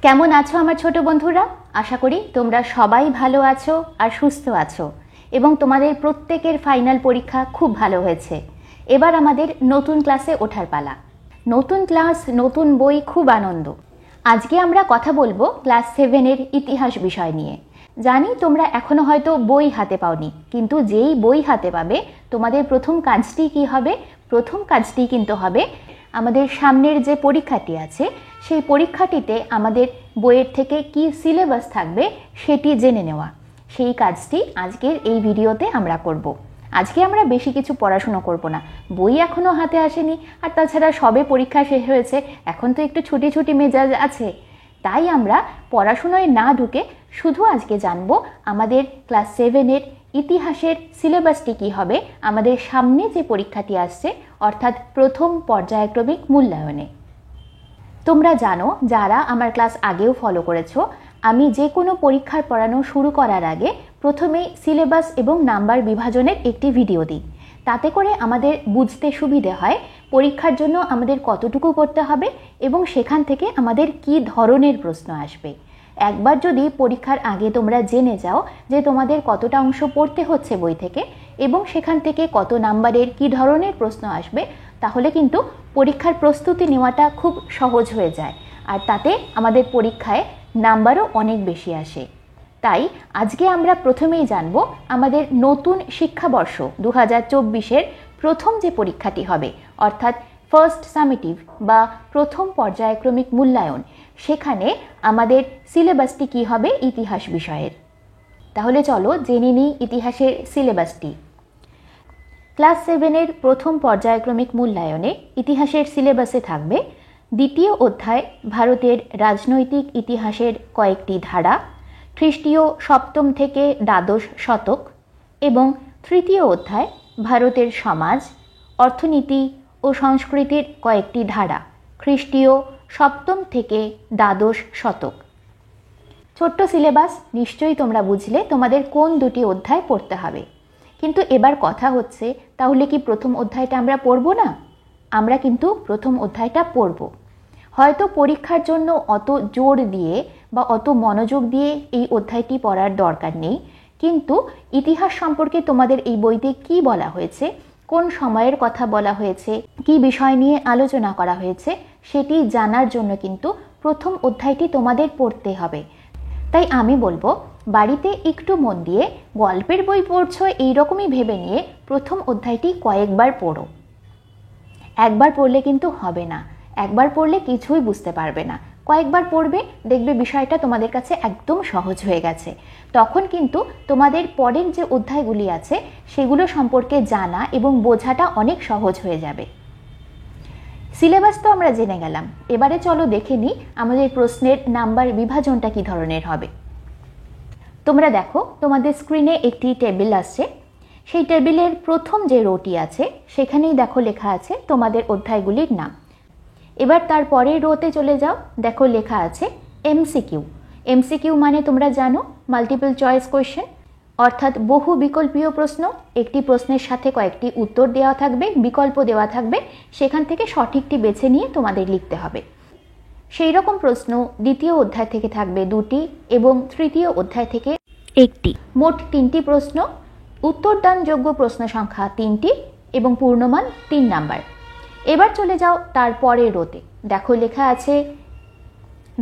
কেমন আছো আমার ছোট বন্ধুরা? আশা করি তোমরা সবাই ভালো আছো আর সুস্থ আছো এবং তোমাদের প্রত্যেকের ফাইনাল পরীক্ষা খুব ভালো হয়েছে। এবার আমাদের নতুন ক্লাসে ওঠার পালা। নতুন ক্লাস, নতুন বই, খুব আনন্দ। আজকে আমরা কথা বলবো ক্লাস 7-এর ইতিহাস বিষয় নিয়ে। জানি তোমরা এখনো হয়তো বই হাতে পাওনি, কিন্তু যেই বই হাতে পাবে তোমাদের প্রথম কাজটি কি হবে? প্রথম কাজটি কিন্তু হবে আমাদের সামনের যে পরীক্ষাটি আছে সেই পরীক্ষাটিতে আমাদের বইয়ের থেকে কি সিলেবাস থাকবে সেটি জেনে নেওয়া। সেই কাজটি আজকের এই ভিডিওতে আমরা করব। আজকে আমরা বেশি কিছু পড়াশুনো করব না, বই এখনও হাতে আসেনি, আর তাছাড়া সবে পরীক্ষা শেষ হয়েছে, এখন তো একটু ছুটি ছুটি মেজাজ আছে। তাই আমরা পড়াশুনোয় না ঢুকে শুধু আজকে জানবো আমাদের ক্লাস 7-এর ইতিহাসের সিলেবাসটি কী হবে আমাদের সামনে যে পরীক্ষাটি আসছে, অর্থাৎ প্রথম পর্যায়ক্রমিক মূল্যায়নে। তোমরা জানো, যারা আমার ক্লাস আগেও ফলো করেছো, আমি যে কোনো পরীক্ষার পড়ানো শুরু করার আগে প্রথমেই সিলেবাস এবং নাম্বার বিভাজনের একটি ভিডিও দিই। তাতে করে আমাদের বুঝতে সুবিধে হয় পরীক্ষার জন্য আমাদের কতটুকু পড়তে হবে এবং সেখান থেকে আমাদের কী ধরনের প্রশ্ন আসবে। একবার যদি পরীক্ষার আগে তোমরা জেনে যাও যে তোমাদের কতটা অংশ পড়তে হচ্ছে বই থেকে এবং সেখান থেকে কত নাম্বারের কী ধরনের প্রশ্ন আসবে, তাহলে কিন্তু পরীক্ষার প্রস্তুতি নেওয়াটা খুব সহজ হয়ে যায়, আর তাতে আমাদের পরীক্ষায় নাম্বারও অনেক বেশি আসে। তাই আজকে আমরা প্রথমেই জানব আমাদের নতুন শিক্ষাবর্ষ 2024-এর প্রথম যে পরীক্ষাটি হবে, অর্থাৎ ফার্স্ট সামেটিভ বা প্রথম পর্যায়ক্রমিক মূল্যায়ন, সেখানে আমাদের সিলেবাসটি কী হবে ইতিহাস বিষয়ের। তাহলে চলো জেনে নিই ইতিহাসের সিলেবাসটি। ক্লাস 7-এর প্রথম পর্যায়ক্রমিক মূল্যায়নে ইতিহাসের সিলেবাসে থাকবে দ্বিতীয় অধ্যায় ভারতের রাজনৈতিক ইতিহাসের কয়েকটি ধারা, খ্রিস্টীয় সপ্তম থেকে দ্বাদশ শতক, এবং তৃতীয় অধ্যায় ভারতের সমাজ, অর্থনীতি ও সংস্কৃতির কয়েকটি ধারা, খ্রিস্টীয় সপ্তম থেকে দ্বাদশ শতক। ছোট্ট সিলেবাস, নিশ্চয়ই তোমরা বুঝলে তোমাদের কোন দুটি অধ্যায় পড়তে হবে। কিন্তু এবার কথা হচ্ছে, তাহলে কি প্রথম অধ্যায়টা আমরা পড়ব না? আমরা কিন্তু প্রথম অধ্যায়টা পড়ব। হয়তো পরীক্ষার জন্য অত জোর দিয়ে বা অত মনোযোগ দিয়ে এই অধ্যায়টি পড়ার দরকার নেই, কিন্তু ইতিহাস সম্পর্কে তোমাদের এই বইতে কি বলা হয়েছে, কোন সময়ের কথা বলা হয়েছে, কি বিষয় নিয়ে আলোচনা করা হয়েছে, সেটি জানার জন্য কিন্তু প্রথম অধ্যায়টি তোমাদের পড়তে হবে। তাই আমি বলবো, বাড়িতে একটু মন দিয়ে গল্পের বই পড়ছো এইরকমই ভেবে নিয়ে প্রথম অধ্যায়টি কয়েকবার পড়ো। একবার পড়লে কিন্তু হবে না, একবার পড়লে কিছুই বুঝতে পারবে না। কয়েকবার পড়বে, দেখবে বিষয়টা তোমাদের কাছে একদম সহজ হয়ে গেছে। তখন কিন্তু তোমাদের পরের যে অধ্যায়গুলি আছে সেগুলো সম্পর্কে জানা এবং বোঝাটা অনেক সহজ হয়ে যাবে। সিলেবাস তো আমরা জেনে গেলাম, এবারে চলো দেখে নিই আমাদের প্রশ্নের নাম্বার বিভাজনটা কী ধরনের হবে। তোমরা দেখো, তোমাদের স্ক্রিনে একটি টেবিল আসছে। সেই টেবিলের প্রথম যে রোটি আছে সেখানেই দেখো লেখা আছে তোমাদের অধ্যায়গুলির নাম। এবার তার পরের রোতে চলে যাও, দেখো লেখা আছে এমসিকিউ। এমসিকিউ মানে তোমরা জানো মাল্টিপল চয়েস কোয়েশ্চেন, অর্থাৎ বহু বিকল্পীয় প্রশ্ন। একটি প্রশ্নের সাথে কয়েকটি উত্তর দেওয়া থাকবে, বিকল্প দেওয়া থাকবে, সেখান থেকে সঠিকটি বেছে নিয়ে তোমাদের লিখতে হবে। সেই রকম প্রশ্ন দ্বিতীয় অধ্যায় থেকে থাকবে 2টি এবং তৃতীয় অধ্যায় থেকে 1টি, মোট 3টি প্রশ্ন। উত্তরদানযোগ্য প্রশ্ন সংখ্যা 3টি এবং পূর্ণমান 3 নাম্বার। এবার চলে যাও তার পরের রোতে, দেখো লেখা আছে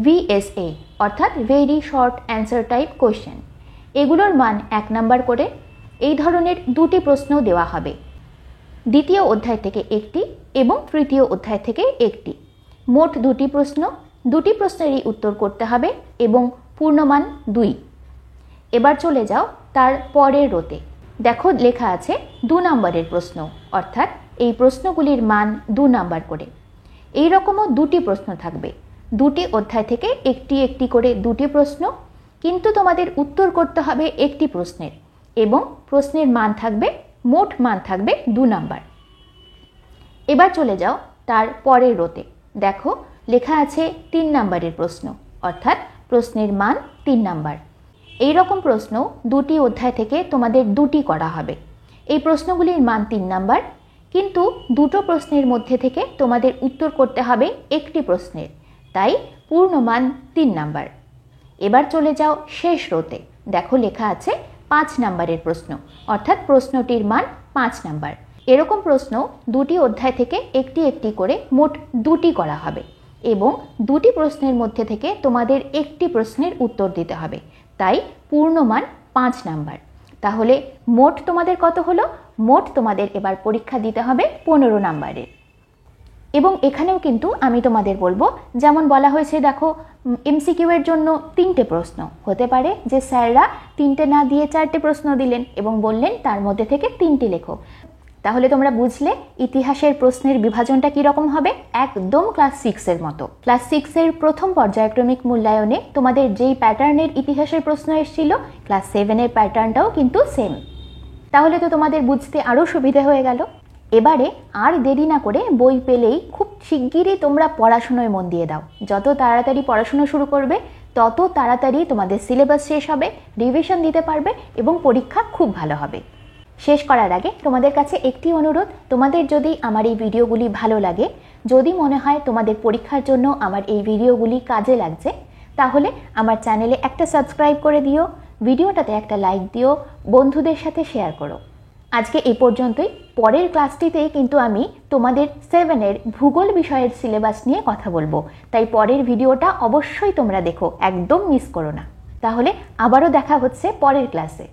VSA, অর্থাৎ very short answer type question. এগুলোর মান 1 নাম্বার করে। এই ধরনের 2টি প্রশ্ন দেওয়া হবে, দ্বিতীয় অধ্যায় থেকে 1টি এবং তৃতীয় অধ্যায় থেকে 1টি, মোট 2টি প্রশ্ন। 2টি প্রশ্নেরই উত্তর করতে হবে এবং পূর্ণমান 2। এবার চলে যাও তার পরের রোতে, দেখো লেখা আছে 2 নম্বরের প্রশ্ন, অর্থাৎ এই প্রশ্নগুলির মান 2 নাম্বার করে। এই রকমও 2টি প্রশ্ন থাকবে, 2টি অধ্যায় থেকে একটি একটি করে 2টি প্রশ্ন, কিন্তু তোমাদের উত্তর করতে হবে একটি প্রশ্নের এবং প্রশ্নের মান থাকবে, মোট মান থাকবে 2 নাম্বার। এবার চলে যাও তার পরের রোতে, দেখো লেখা আছে 3 নাম্বারের প্রশ্ন, অর্থাৎ প্রশ্নের মান 3 নাম্বার। এই রকম প্রশ্ন 2টি অধ্যায় থেকে তোমাদের 2টি করা হবে। এই প্রশ্নগুলির মান 3 নাম্বার, কিন্তু দুটো প্রশ্নের মধ্যে থেকে তোমাদের উত্তর করতে হবে একটি প্রশ্নের, তাই পূর্ণমান 3 নাম্বার। এবার চলে যাও শেষ রোতে, দেখো লেখা আছে 5 নাম্বারের প্রশ্ন, অর্থাৎ প্রশ্নটির মান 5 নাম্বার। এরকম প্রশ্ন দুটি অধ্যায় থেকে একটি একটি করে মোট 2টি করা হবে এবং 2টি প্রশ্নের মধ্যে থেকে তোমাদের একটি প্রশ্নের উত্তর দিতে হবে, তাই পূর্ণমান 5 নাম্বার। তাহলে মোট তোমাদের কত হলো? মোট তোমাদের এবার পরীক্ষা দিতে হবে 15 নাম্বারের। এবং এখানেও কিন্তু আমি তোমাদের বলবো, যেমন বলা হয়েছে দেখো এমসিকিউ এর জন্য 3টে প্রশ্ন, হতে পারে যে স্যাররা 3টে না দিয়ে 4টে প্রশ্ন দিলেন এবং বললেন তার মধ্যে থেকে 3টি লেখো। তাহলে তোমরা বুঝলে ইতিহাসের প্রশ্নের বিভাজনটা কীরকম হবে, একদম ক্লাস 6-এর মতো। ক্লাস 6-এর প্রথম পর্যায়ক্রমিক মূল্যায়নে তোমাদের যেই প্যাটার্নের ইতিহাসের প্রশ্ন এসেছিল, ক্লাস 7-এর প্যাটার্নটাও কিন্তু সেম। তাহলে তো তোমাদের বুঝতে আরও সুবিধে হয়ে গেল। এবারে আর দেরি না করে বই পেলেই খুব শিগগিরই তোমরা পড়াশোনায় মন দিয়ে দাও। যত তাড়াতাড়ি পড়াশোনা শুরু করবে তত তাড়াতাড়ি তোমাদের সিলেবাস শেষ হবে, রিভিশন দিতে পারবে এবং পরীক্ষা খুব ভালো হবে। শেষ করার আগে তোমাদের কাছে একটি অনুরোধ, তোমাদের যদি আমার এই ভিডিওগুলি ভালো লাগে, যদি মনে হয় তোমাদের পরীক্ষার জন্য আমার এই ভিডিওগুলি কাজে লাগছে, তাহলে আমার চ্যানেলে একটা সাবস্ক্রাইব করে দিও, ভিডিওটাতে একটা লাইক দিও, বন্ধুদের সাথে শেয়ার করো। আজকে এই পর্যন্তই। পরের ক্লাসটিতেই কিন্তু আমি তোমাদের 7-এর ভূগোল বিষয়ের সিলেবাস নিয়ে কথা বলবো, তাই পরের ভিডিওটা অবশ্যই তোমরা দেখো, একদম মিস করো না। তাহলে আবারও দেখা হচ্ছে পরের ক্লাসে।